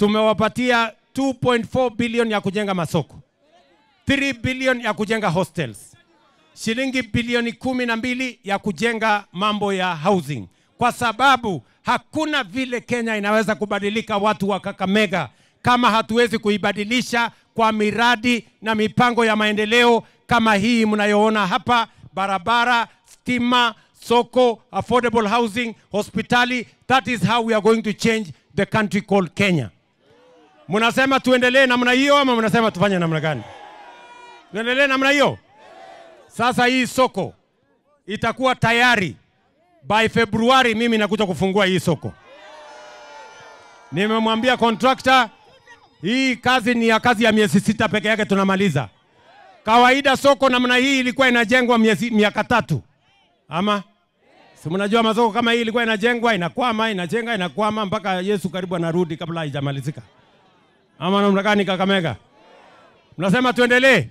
tumewapatia 2.4 billion ya kujenga masoko, 3 billion ya kujenga hostels, shilingi bilioni 12 ya kujenga mambo ya housing, kwa sababu hakuna vile Kenya inaweza kubadilika watu wa Kakamega kama hatuwezi kuibadilisha kwa miradi na mipango ya maendeleo kama hii mnayoona hapa: barabara, stima, soko, affordable housing, hospitali. That is how we are going to change the country called Kenya. Mnasema tuendelee namna hiyo ama mnasema tufanye namna gani? Tuendelee namna hiyo. Sasa hii soko itakuwa tayari by February. Mimi nakuja kufungua hii soko. Nimemwambia contractor hii kazi ni ya kazi ya miezi 6 peke yake tunamaliza. Kawaida soko namna hii ilikuwa inajengwa miaka 3. Ama si mnajua masoko kama hii ilikuwa inajengwa inakwama, inajenga inakwama mpaka Yesu karibu anarudi kabla haijamalizika. Ama namna gani Kakamega? Mnasema tuendelee?